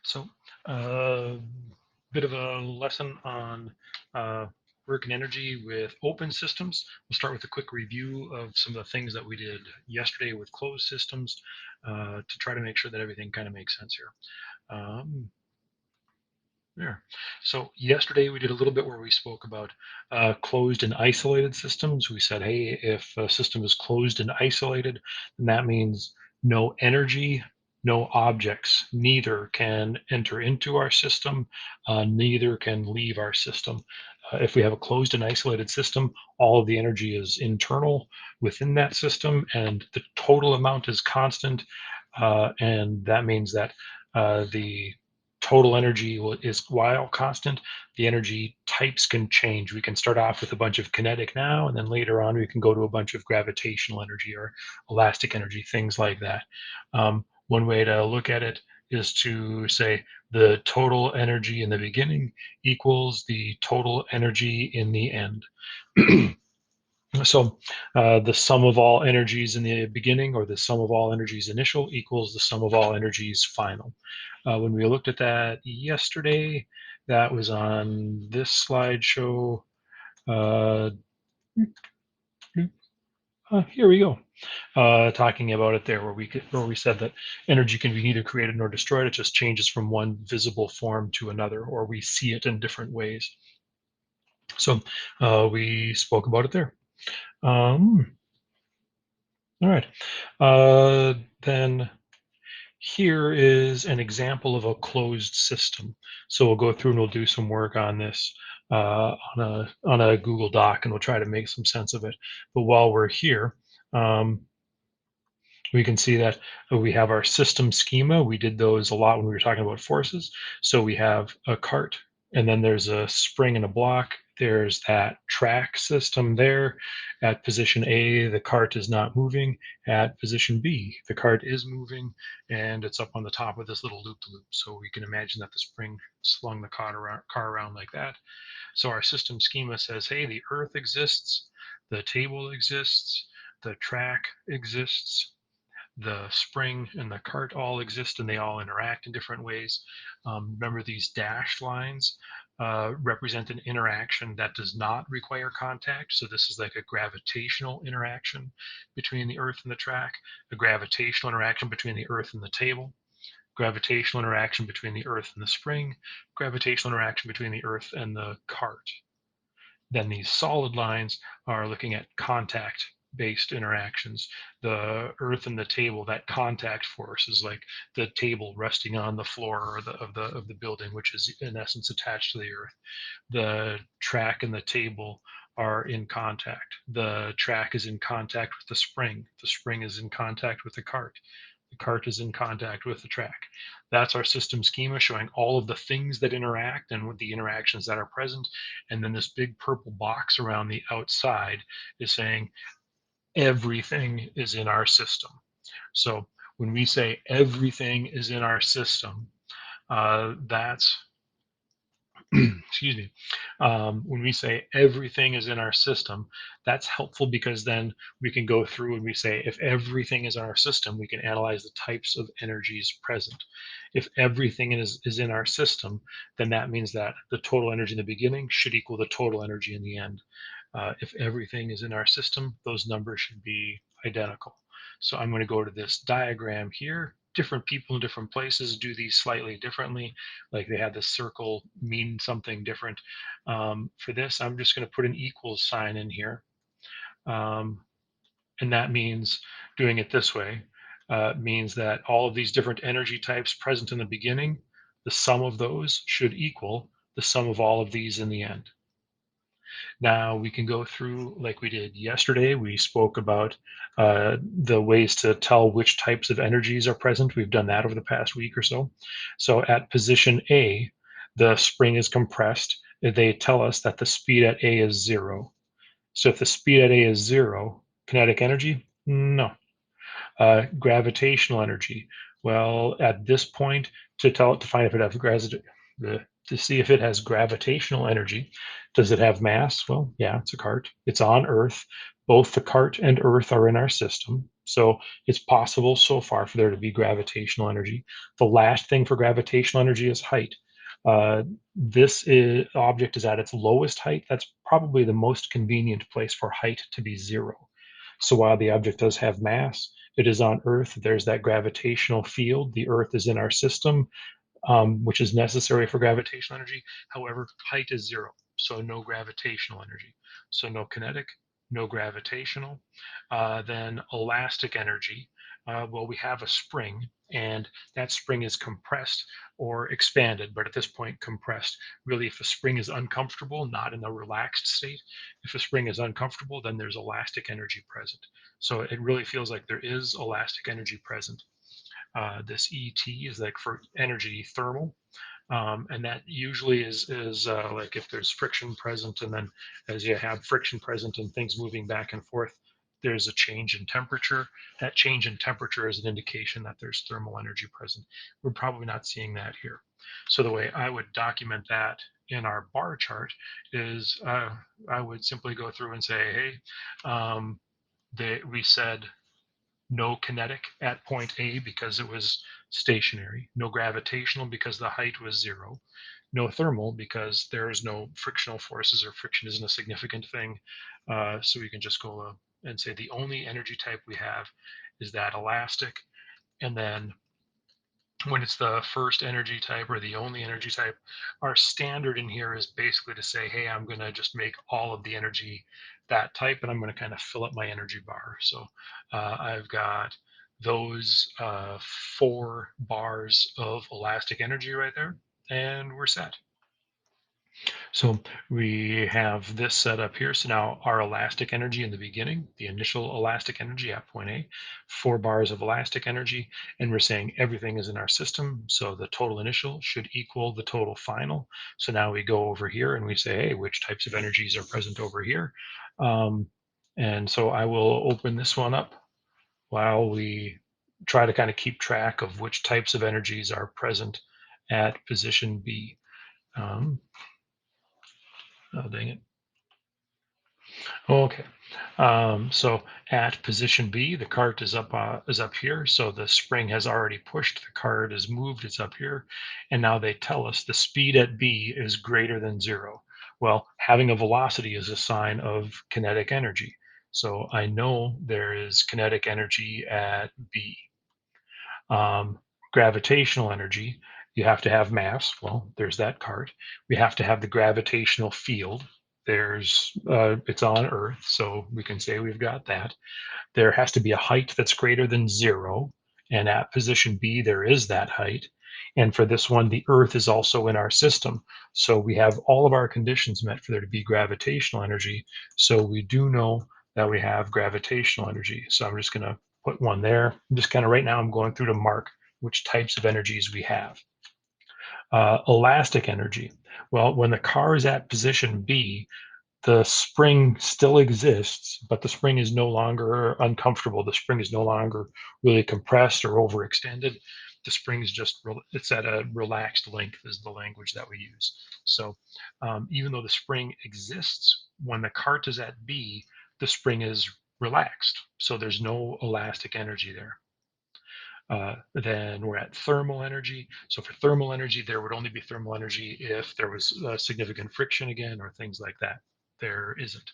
So, a bit of a lesson on uh, work and energy with open systems. We'll start with a quick review of some of the things that we did yesterday with closed systems to try to make sure that everything kind of makes sense here. Um, there. So yesterday we did a little bit where we spoke about closed and isolated systems. We said, hey, if a system is closed and isolated, then that means no energy, no objects, neither can enter into our system, neither can leave our system. If we have a closed and isolated system, all of the energy is internal within that system, and the total amount is constant. And that means that the total energy is while constant, the energy types can change. We can start off with a bunch of kinetic now, and then later on we can go to a bunch of gravitational energy or elastic energy, things like that. One way to look at it is to say the total energy in the beginning equals the total energy in the end. So the sum of all energies in the beginning, or the sum of all energies initial, equals the sum of all energies final. When we looked at that yesterday, that was on this slideshow. Uh, Here we go. Talking about it there, where we said that energy can be neither created nor destroyed. It just changes from one visible form to another, or we see it in different ways. So we spoke about it there. Um, all right. Then here is an example of a closed system. So we'll go through and we'll do some work on this on a Google Doc, and we'll try to make some sense of it. But while we're here, um, we can see that we have our system schema. We did those a lot when we were talking about forces. So we have a cart, and then there's a spring and a block. There's that track system there. At position A, the cart is not moving. At position B, the cart is moving, and it's up on the top of this little loop-to-loop. So we can imagine that the spring slung the car around like that. So our system schema says, hey, the earth exists, the table exists, the track exists, the spring and the cart all exist, and they all interact in different ways. Remember, these dashed lines represent an interaction that does not require contact. So this is like a gravitational interaction between the earth and the track, a gravitational interaction between the earth and the table, gravitational interaction between the earth and the spring, gravitational interaction between the earth and the cart. Then these solid lines are looking at contact based interactions. The earth and the table, that contact force is like the table resting on the floor of the building, which is in essence attached to the earth. The track and the table are in contact. The track is in contact with the spring. The spring is in contact with the cart. The cart is in contact with the track. That's our system schema showing all of the things that interact and with the interactions that are present. And then this big purple box around the outside is saying everything is in our system. So when we say everything is in our system, that's excuse me, when we say everything is in our system, that's helpful because then we can go through and we say if everything is in our system, we can analyze the types of energies present. If everything is in our system, then that means that the total energy in the beginning should equal the total energy in the end. If everything is in our system, those numbers should be identical. So I'm going to go to this diagram here. Different people in different places do these slightly differently. Like they have this circle mean something different. For this, I'm just going to put an equals sign in here. And that means doing it this way means that all of these different energy types present in the beginning, the sum of those should equal the sum of all of these in the end. Now we can go through like we did yesterday. We spoke about the ways to tell which types of energies are present. We've done that over the past week or so. So at position A, the spring is compressed. They tell us that the speed at A is 0. So if the speed at A is 0, kinetic energy? No. Gravitational energy. Well, at this point, to find if it has to see if it has gravitational energy. Does it have mass? Well, yeah, it's a cart. It's on Earth. Both the cart and Earth are in our system. So it's possible so far for there to be gravitational energy. The last thing for gravitational energy is height. Object is at its lowest height. That's probably the most convenient place for height to be zero. So while the object does have mass, it is on Earth. There's that gravitational field. The Earth is in our system, which is necessary for gravitational energy. However, height is zero, so no gravitational energy. So no kinetic, no gravitational. Then elastic energy. Well, we have a spring, and that spring is compressed or expanded, but at this point, compressed. Really, if a spring is uncomfortable, not in a relaxed state, if a spring is uncomfortable, then there's elastic energy present. So it really feels like there is elastic energy present. This ET is like for energy thermal, and that usually is like if there's friction present, and then as you have friction present and things moving back and forth, there's a change in temperature. That change in temperature is an indication that there's thermal energy present. We're probably not seeing that here. So the way I would document that in our bar chart is I would simply go through and say, hey, we said no kinetic at point A because it was stationary, no gravitational because the height was zero, no thermal because there's no frictional forces or friction isn't a significant thing. So we can just go and say the only energy type we have is that elastic. And then when it's the first energy type or the only energy type, our standard in here is basically to say, hey, I'm going to just make all of the energy that type, and I'm going to kind of fill up my energy bar. So I've got those 4 bars of elastic energy right there, and we're set. So we have this set up here. So now our elastic energy in the beginning, the initial elastic energy at point A, 4 bars of elastic energy, and we're saying everything is in our system. So the total initial should equal the total final. So now we go over here and we say, hey, which types of energies are present over here? Um, and so I will open this one up while we try to kind of keep track of which types of energies are present at position B. Um, oh, dang it. Okay. So at position B, the cart is up here. So the spring has already pushed. The cart is moved. It's up here, and now they tell us the speed at B is greater than zero. Well, having a velocity is a sign of kinetic energy. So I know there is kinetic energy at B. Um, Gravitational energy, you have to have mass. Well, there's that cart. We have to have the gravitational field. It's on Earth, so we can say we've got that. There has to be a height that's greater than zero, and at position B, there is that height. And for this one, the Earth is also in our system. So we have all of our conditions met for there to be gravitational energy. So we do know that we have gravitational energy. So I'm just going to put one there. I'm just kind of right now, I'm going through to mark which types of energies we have. Elastic energy. Well, when the car is at position B, the spring still exists, but the spring is no longer uncomfortable. The spring is no longer really compressed or overextended. The spring is just it's at a relaxed length is the language that we use. So even though the spring exists, when the cart is at B, the spring is relaxed. So there's no elastic energy there. Then we're at thermal energy. So for thermal energy, there would only be thermal energy if there was significant friction again or things like that. There isn't.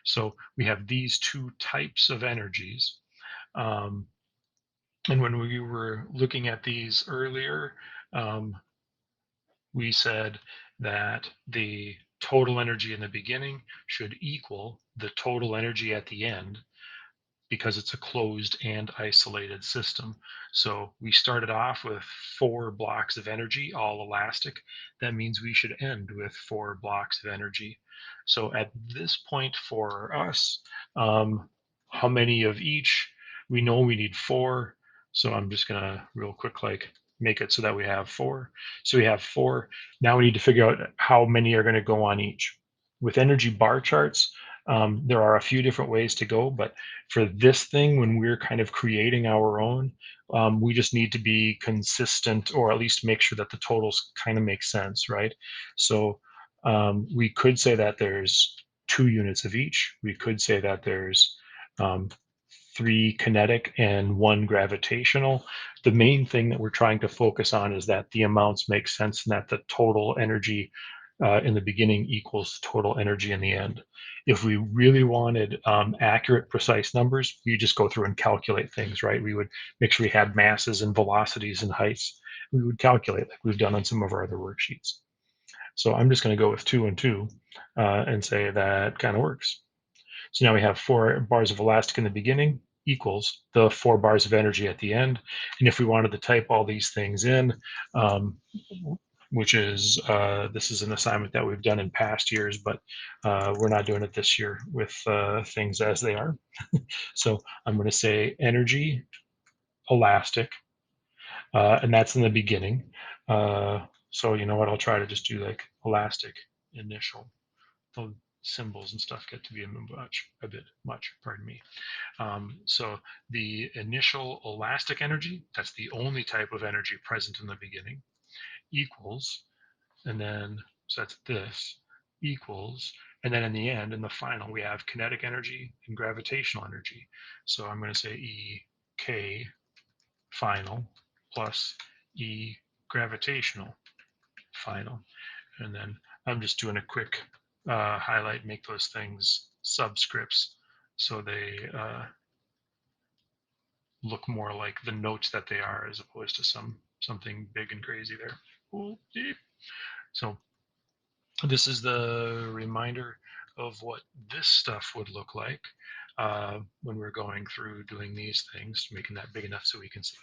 So we have these 2 types of energies. Um, and when we were looking at these earlier, um, we said that the total energy in the beginning should equal the total energy at the end because it's a closed and isolated system. So we started off with 4 blocks of energy, all elastic. That means we should end with 4 blocks of energy. So at this point for us, how many of each? We know we need 4. So I'm just gonna real quick like make it so that we have 4. So we have 4. Now we need to figure out how many are gonna go on each. With energy bar charts, there are a few different ways to go, but for this thing, when we're kind of creating our own, we just need to be consistent or at least make sure that the totals kind of make sense, right? So we could say that there's 2 units of each. We could say that there's um, 3 kinetic and 1 gravitational. The main thing that we're trying to focus on is that the amounts make sense and that the total energy in the beginning equals total energy in the end. If we really wanted accurate, precise numbers, we just go through and calculate things, right? We would make sure we had masses and velocities and heights. We would calculate like we've done on some of our other worksheets. So I'm just going to go with 2 and 2 and say that kind of works. So now we have 4 bars of elastic in the beginning equals the 4 bars of energy at the end. And if we wanted to type all these things in, um, which is, this is an assignment that we've done in past years, but we're not doing it this year with things as they are. So I'm going to say energy elastic, and that's in the beginning. So you know what, I'll try to just do like elastic initial. The symbols and stuff get to be a bit much, pardon me. So the initial elastic energy, that's the only type of energy present in the beginning, equals, and then, so that's this, equals, and then in the end, in the final, we have kinetic energy and gravitational energy. So I'm going to say EK final plus E gravitational final. And then I'm just doing a quick highlight, make those things subscripts so they look more like the notes that they are as opposed to something big and crazy there. Oh, deep. So this is the reminder of what this stuff would look like when we're going through doing these things, making that big enough so we can see.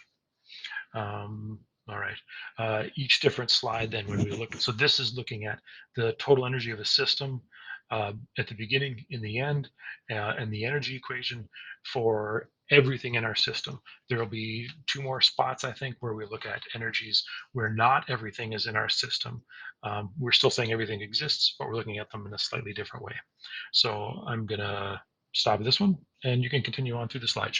All right. Each different slide then when we look, so this is looking at the total energy of a system at the beginning, in the end, and the energy equation for everything in our system. There will be 2 more spots, I think, where we look at energies where not everything is in our system. We're still saying everything exists, but we're looking at them in a slightly different way. So I'm going to stop this one, and you can continue on through the slideshow.